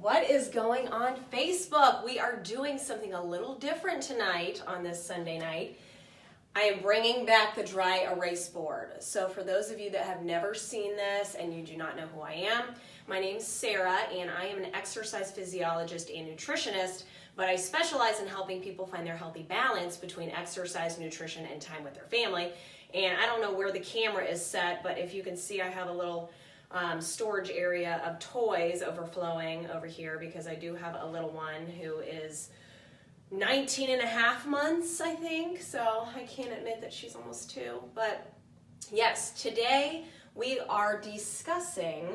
What is going on Facebook? We are doing something a little different tonight on this Sunday night. I am bringing back the dry erase board. So for those of you that have never seen this and you do not know who I am, my name's Sarah and I am an exercise physiologist and nutritionist, but I specialize in helping people find their healthy balance between exercise, nutrition, and time with their family. And I don't know where the camera is set, but if you can see, I have a little storage area of toys overflowing over here because I do have a little one who is 19 and a half months, I think, so I can't admit that she's almost 2. But yes, today we are discussing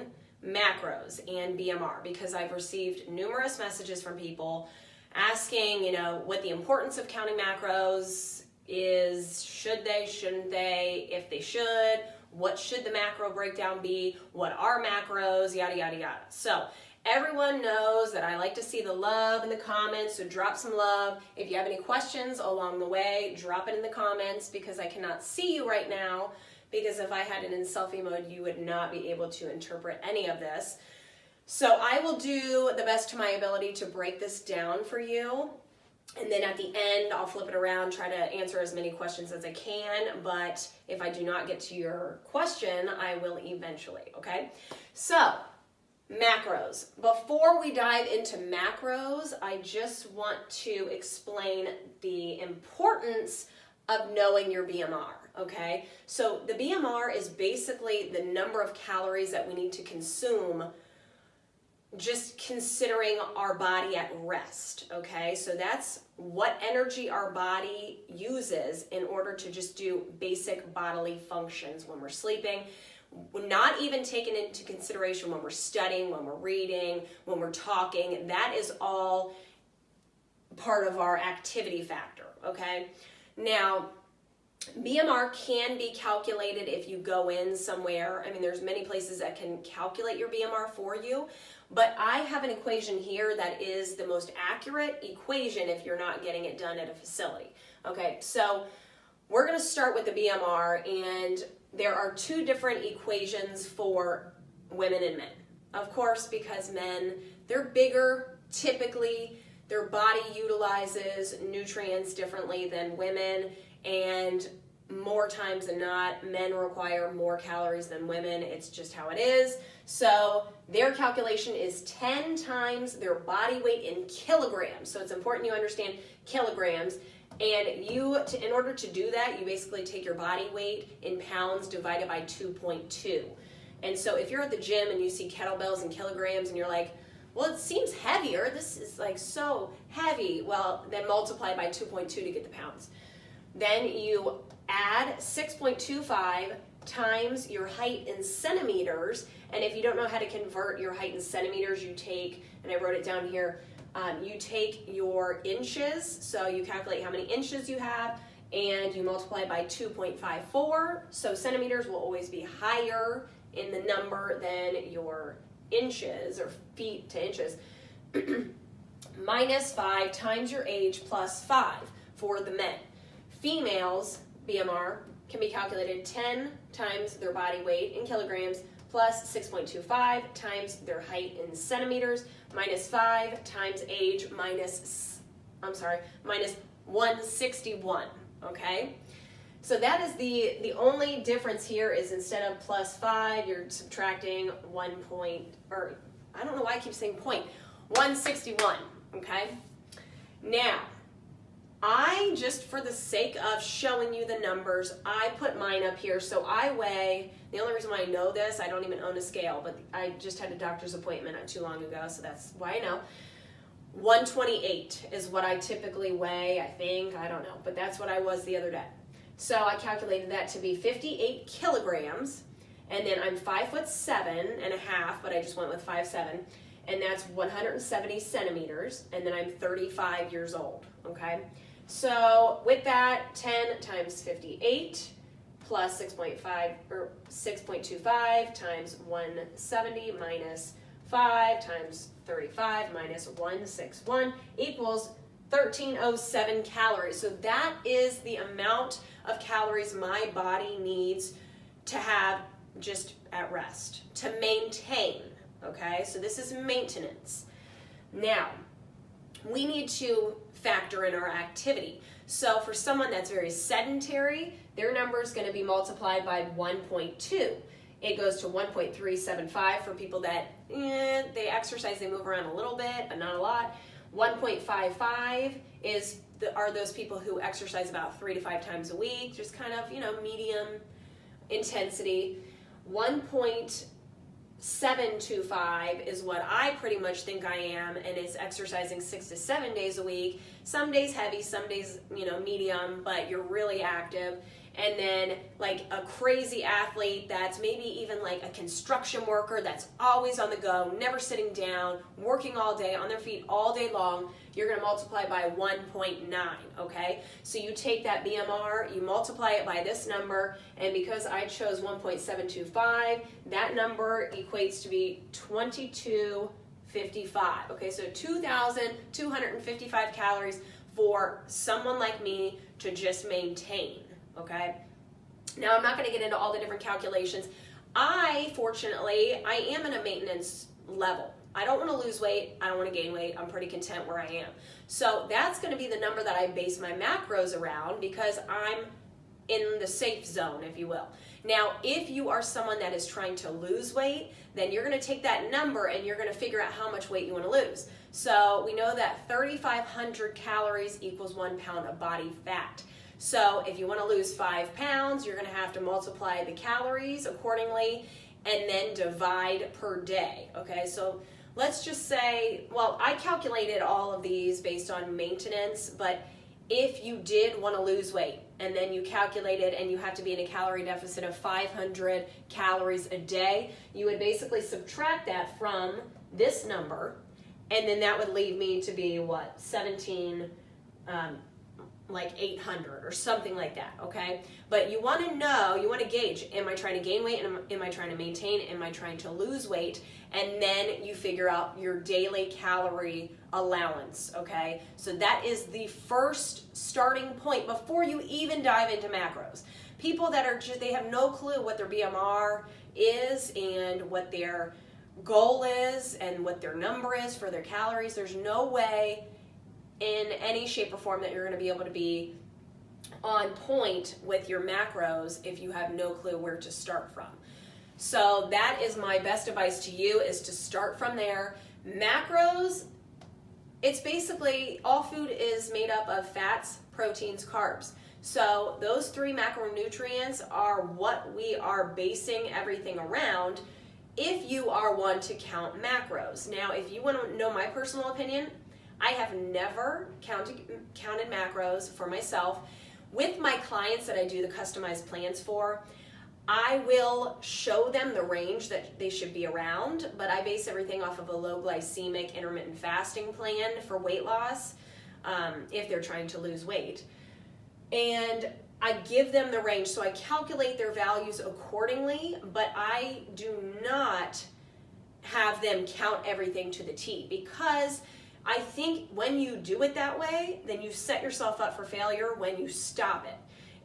macros and BMR because I've received numerous messages from people asking, what the importance of counting macros is. Should they, shouldn't they? If they should, what should the macro breakdown be? What are macros? Yada, yada, yada. So everyone knows that I like to see the love in the comments, so drop some love. If you have any questions along the way, drop it in the comments because I cannot see you right now, because if I had it in selfie mode, you would not be able to interpret any of this. So I will do the best to my ability to break this down for you. And then at the end, I'll flip it around, try to answer as many questions as I can. But if I do not get to your question, I will eventually, okay? So, macros. Before we dive into macros, I just want to explain the importance of knowing your BMR, okay? So the BMR is basically the number of calories that we need to consume just considering our body at rest, okay? So that's what energy our body uses in order to just do basic bodily functions when we're sleeping. We're not even taken into consideration when we're studying, when we're reading, when we're talking. That is all part of our activity factor, okay? Now, BMR can be calculated if you go in somewhere. I mean, there's many places that can calculate your BMR for you, but I have an equation here that is the most accurate equation if you're not getting it done at a facility. Okay, so we're going to start with the BMR, and there are 2 different equations for women and men. Of course, because men, they're bigger, typically their body utilizes nutrients differently than women, and more times than not, men require more calories than women. It's just how it is. So their calculation is 10 times their body weight in kilograms. So it's important you understand kilograms. And in order to do that, you basically take your body weight in pounds divided by 2.2. And so if you're at the gym and you see kettlebells in kilograms and you're like, well, it seems heavier. This is like so heavy. Well, then multiply by 2.2 to get the pounds. Then you add 6.25 times your height in centimeters. And if you don't know how to convert your height in centimeters, you take, and I wrote it down here, you take your inches, so you calculate how many inches you have, and you multiply by 2.54. So centimeters will always be higher in the number than your inches, or feet to inches. Minus 5 times your age plus 5 for the men. Females, BMR, can be calculated 10 times their body weight in kilograms plus 6.25 times their height in centimeters minus 5 times age minus 161, okay? So that is the only difference here is instead of plus 5, you're subtracting 161, okay? Now, just for the sake of showing you the numbers, I put mine up here. So I weigh, the only reason why I know this, I don't even own a scale, but I just had a doctor's appointment not too long ago, so that's why I know. 128 is what I typically weigh, I think, I don't know, but that's what I was the other day. So I calculated that to be 58 kilograms, and then I'm 5'7.5", but I just went with 5'7", and that's 170 centimeters, and then I'm 35 years old, okay? So with that, 10 times 58 plus 6.25 times 170 minus 5 times 35 minus 161 equals 1307 calories. So that is the amount of calories my body needs to have just at rest, to maintain, okay? So this is maintenance. Now, we need to factor in our activity. So for someone that's very sedentary, their number is going to be multiplied by 1.2. It goes to 1.375 for people that they exercise, they move around a little bit, but not a lot. 1.55 are those people who exercise about 3 to 5 times a week, just kind of, medium intensity. 1.725 is what I pretty much think I am, and it's exercising 6 to 7 days a week. Some days heavy, some days, medium, but you're really active. And then like a crazy athlete that's maybe even like a construction worker that's always on the go, never sitting down, working all day, on their feet all day long, you're going to multiply by 1.9, okay? So you take that BMR, you multiply it by this number, and because I chose 1.725, that number equates to be 2255, okay? So 2,255 calories for someone like me to just maintain. Okay. Now I'm not going to get into all the different calculations. Fortunately, I am in a maintenance level. I don't want to lose weight. I don't want to gain weight. I'm pretty content where I am. So that's going to be the number that I base my macros around because I'm in the safe zone, if you will. Now, if you are someone that is trying to lose weight, then you're going to take that number and you're going to figure out how much weight you want to lose. So we know that 3,500 calories equals 1 pound of body fat. So if you want to lose 5 pounds, you're going to have to multiply the calories accordingly and then divide per day. Okay, so let's just say, well, I calculated all of these based on maintenance, but if you did want to lose weight and then you calculated and you have to be in a calorie deficit of 500 calories a day, you would basically subtract that from this number, and then that would leave me to be what, 800 or something like that, okay? But you want to know, you want to gauge, am I trying to gain weight, am I trying to maintain, am I trying to lose weight? And then you figure out your daily calorie allowance, okay? So that is the first starting point before you even dive into macros. People that are just, they have no clue what their BMR is and what their goal is and what their number is for their calories. There's no way in any shape or form that you're going to be able to be on point with your macros if you have no clue where to start from. So that is my best advice to you, is to start from there. Macros, it's basically all food is made up of fats, proteins, carbs. So those 3 macronutrients are what we are basing everything around if you are one to count macros. Now, if you want to know my personal opinion, I have never counted macros for myself. With my clients that I do the customized plans for, I will show them the range that they should be around, but I base everything off of a low glycemic intermittent fasting plan for weight loss if they're trying to lose weight. And I give them the range, so I calculate their values accordingly, but I do not have them count everything to the T, because I think when you do it that way, then you set yourself up for failure when you stop it.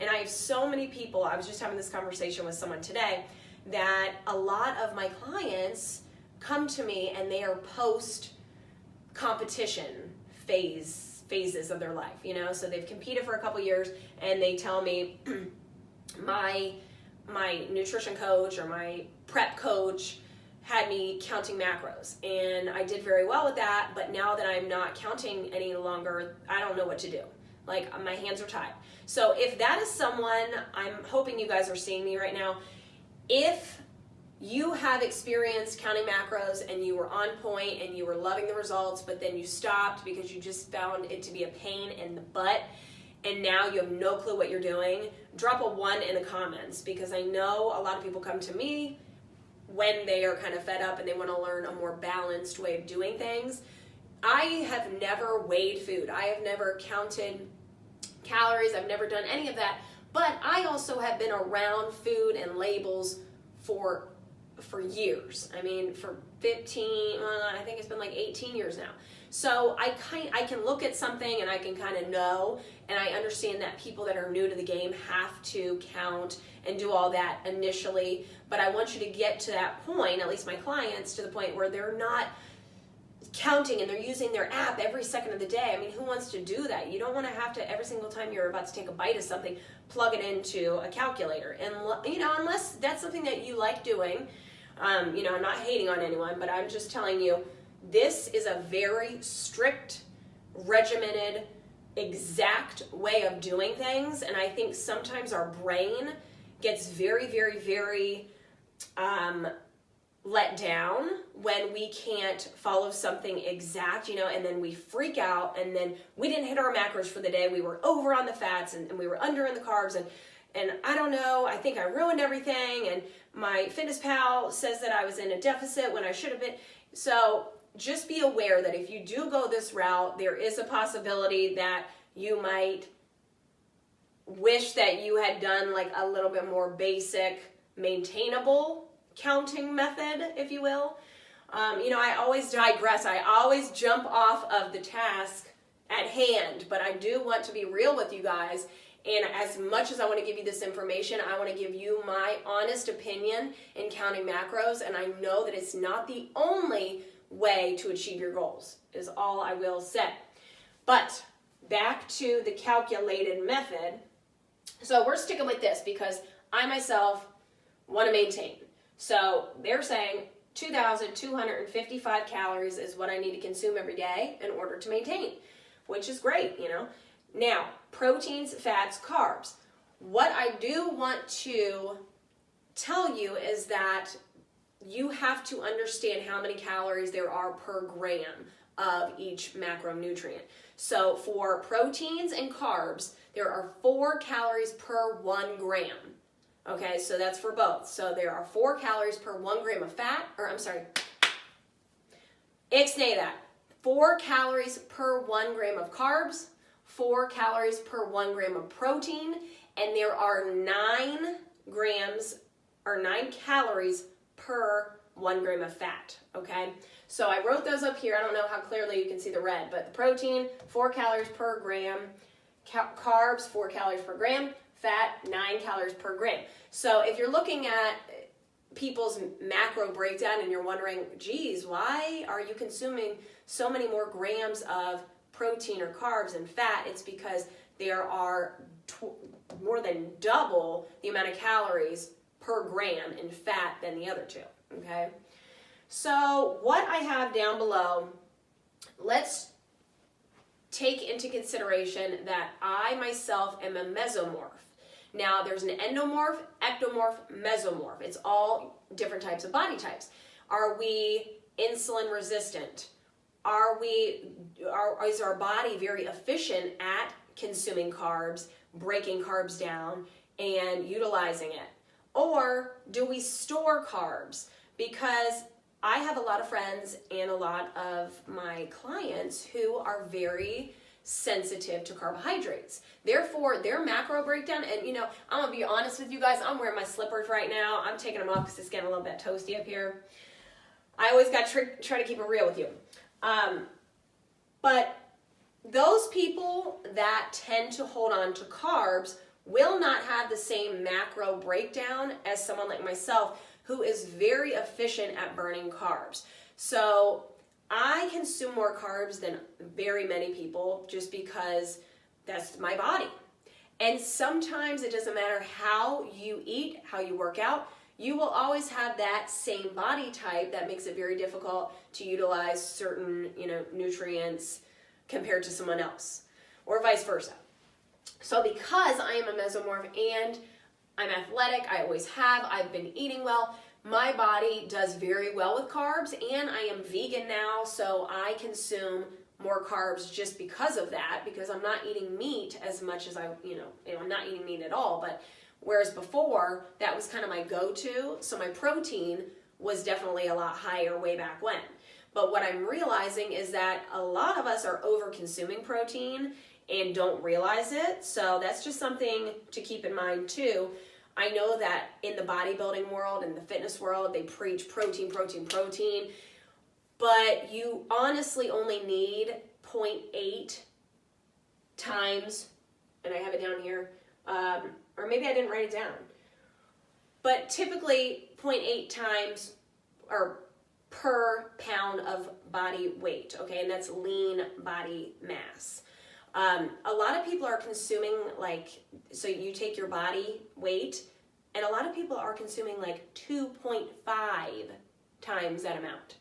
And I have so many people, I was just having this conversation with someone today, that a lot of my clients come to me and they are post-competition phases of their life, so they've competed for a couple years and they tell me, my nutrition coach or my prep coach had me counting macros, and I did very well with that, but now that I'm not counting any longer, I don't know what to do. Like, my hands are tied. So if that is someone, I'm hoping you guys are seeing me right now, if you have experienced counting macros and you were on point and you were loving the results, but then you stopped because you just found it to be a pain in the butt, and now you have no clue what you're doing, drop a 1 in the comments, because I know a lot of people come to me when they are kind of fed up and they want to learn a more balanced way of doing things. I have never weighed food. I have never counted calories. I've never done any of that. But I also have been around food and labels for years. I mean, for 15, I think it's been like 18 years now. So I can look at something and I can kind of know, and I understand that people that are new to the game have to count and do all that initially. But I want you to get to that point, at least my clients, to the point where they're not counting and they're using their app every second of the day. I mean, who wants to do that? You don't want to have to, every single time you're about to take a bite of something, plug it into a calculator. And, you know, unless that's something that you like doing, you know, I'm not hating on anyone, but I'm just telling you, this is a very strict, regimented, exact way of doing things. And I think sometimes our brain gets very, very, very let down when we can't follow something exact, you know, and then we freak out, and then we didn't hit our macros for the day. We were over on the fats, and we were under in the carbs, and I don't know, I think I ruined everything, and my fitness pal says that I was in a deficit when I should have been. So just be aware that if you do go this route, there is a possibility that you might wish that you had done like a little bit more basic, maintainable counting method, if you will. You know, I always digress. I always jump off of the task at hand, but I do want to be real with you guys. And as much as I want to give you this information, I want to give you my honest opinion in counting macros. And I know that it's not the only way to achieve your goals, is all I will say. But back to the calculated method. So we're sticking with this because I myself want to maintain. So they're saying 2,255 calories is what I need to consume every day in order to maintain, which is great, you know. Now, proteins, fats, carbs. What I do want to tell you is that you have to understand how many calories there are per gram of each macronutrient. So for proteins and carbs, there are 4 calories per 1 gram. Okay, so that's for both. So there are 4 calories per 1 gram of fat, or I'm sorry, ixnay that. 4 calories per 1 gram of carbs, 4 calories per 1 gram of protein, and there are 9 calories per 1 gram of fat, okay? So I wrote those up here. I don't know how clearly you can see the red, but the protein, 4 calories per gram, carbs, 4 calories per gram, fat, 9 calories per gram. So if you're looking at people's macro breakdown and you're wondering, geez, why are you consuming so many more grams of protein or carbs and fat? It's because there are more than double the amount of calories per gram in fat than the other two, okay? So what I have down below, let's take into consideration that I myself am a mesomorph. Now, there's an endomorph, ectomorph, mesomorph. It's all different types of body types. Are we insulin resistant? Is our body very efficient at consuming carbs, breaking carbs down, and utilizing it? Or do we store carbs? Because I have a lot of friends and a lot of my clients who are very sensitive to carbohydrates. Therefore, their macro breakdown, and you know, I'm gonna be honest with you guys, I'm wearing my slippers right now. I'm taking them off because it's getting a little bit toasty up here. I always got to try to keep it real with you. But those people that tend to hold on to carbs will not have the same macro breakdown as someone like myself who is very efficient at burning carbs. So I consume more carbs than very many people just because that's my body. And sometimes it doesn't matter how you eat, how you work out, you will always have that same body type that makes it very difficult to utilize certain, you know, nutrients compared to someone else, or vice versa. So because I am a mesomorph and I'm athletic, I always have, I've been eating well, my body does very well with carbs, and I am vegan now, so I consume more carbs just because of that, because I'm not eating meat as much as I'm not eating meat at all, but whereas before, that was kind of my go-to, so my protein was definitely a lot higher way back when. But what I'm realizing is that a lot of us are over-consuming protein and don't realize it, so that's just something to keep in mind too. I know that in the bodybuilding world, in the fitness world, they preach protein, protein, protein, but you honestly only need 0.8 times, and I have it down here, or maybe I didn't write it down, but typically 0.8 times, or per pound of body weight, okay? And that's lean body mass. A lot of people are consuming so you take your body weight, and a lot of people are consuming 2.5 times that amount.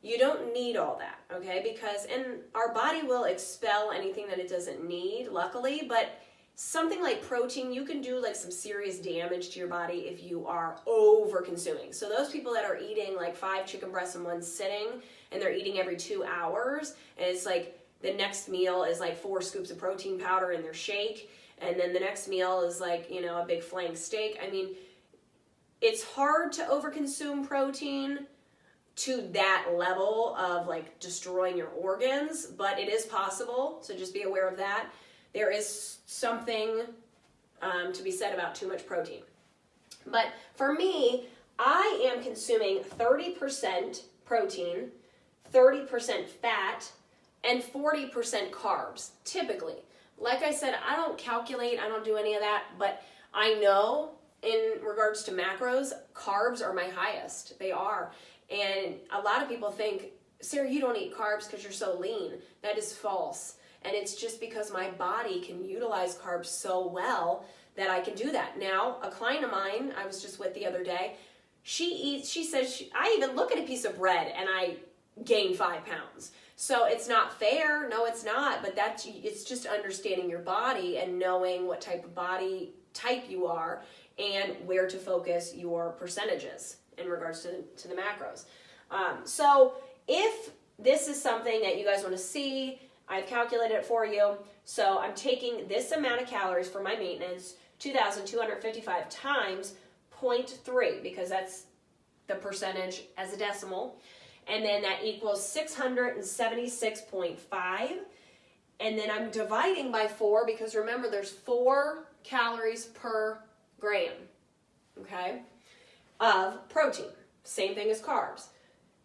You don't need all that, okay? And our body will expel anything that it doesn't need, luckily, but something like protein, you can do some serious damage to your body if you are over consuming. So those people that are eating 5 chicken breasts in one sitting, and they're eating every 2 hours, and it's the next meal is 4 scoops of protein powder in their shake, and then the next meal is a big flank steak. I mean, it's hard to overconsume protein to that level of destroying your organs, but it is possible, so just be aware of that. There is something to be said about too much protein. But for me, I am consuming 30% protein, 30% fat, and 40% carbs, typically. Like I said, I don't calculate, I don't do any of that, but I know in regards to macros, carbs are my highest. They are. And a lot of people think, Sarah, you don't eat carbs because you're so lean. That is false. And it's just because my body can utilize carbs so well that I can do that. Now, a client of mine I was just with the other day, she says, I even look at a piece of bread and I gain 5 pounds. So it's not fair. No, it's not. But it's just understanding your body and knowing what type of body type you are and where to focus your percentages in regards to the macros. So if this is something that you guys want to see, I've calculated it for you. So I'm taking this amount of calories for my maintenance, 2,255 times 0.3, because that's the percentage as a decimal. And then that equals 676.5. And then I'm dividing by 4, because remember there's 4 calories per gram, okay, of protein. Same thing as carbs.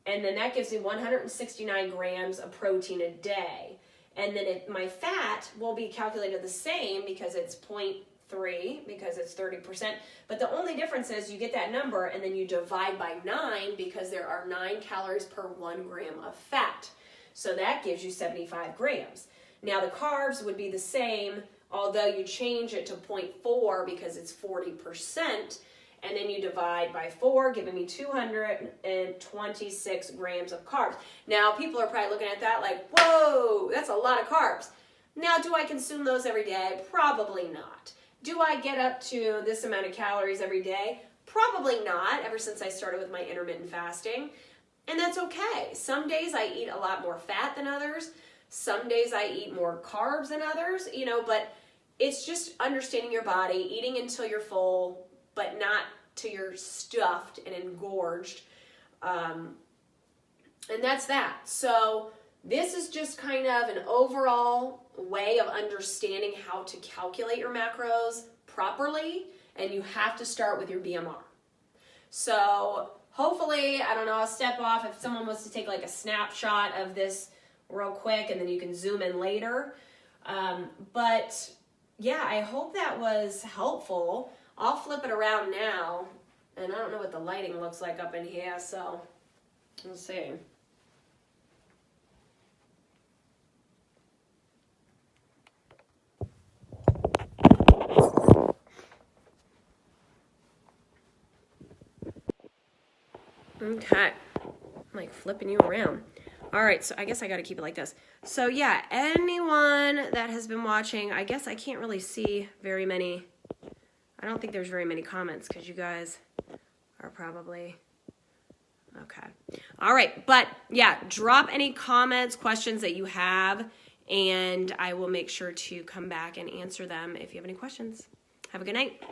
And then that gives me 169 grams of protein a day. And then my fat will be calculated the same because it's 0.3, because it's 30%. But the only difference is you get that number and then you divide by 9 because there are 9 calories per 1 gram of fat. So that gives you 75 grams. Now the carbs would be the same, although you change it to 0.4 because it's 40%. And then you divide by 4, giving me 226 grams of carbs. Now, people are probably looking at that like, whoa, that's a lot of carbs. Now, do I consume those every day? Probably not. Do I get up to this amount of calories every day? Probably not, ever since I started with my intermittent fasting. And that's okay. Some days I eat a lot more fat than others. Some days I eat more carbs than others, but it's just understanding your body, eating until you're full, but not till you're stuffed and engorged. And that's that. So this is just kind of an overall way of understanding how to calculate your macros properly, and you have to start with your BMR. So hopefully, I don't know, I'll step off if someone wants to take like a snapshot of this real quick, and then you can zoom in later. But yeah, I hope that was helpful. I'll flip it around now, and I don't know what the lighting looks like up in here, so let's see. Okay, I'm like flipping you around. All right, so I guess I got to keep it like this. So yeah, anyone that has been watching, I guess I can't really see very many. I don't think there's very many comments because you guys are probably, okay. All right, but yeah, drop any comments, questions that you have, and I will make sure to come back and answer them if you have any questions. Have a good night.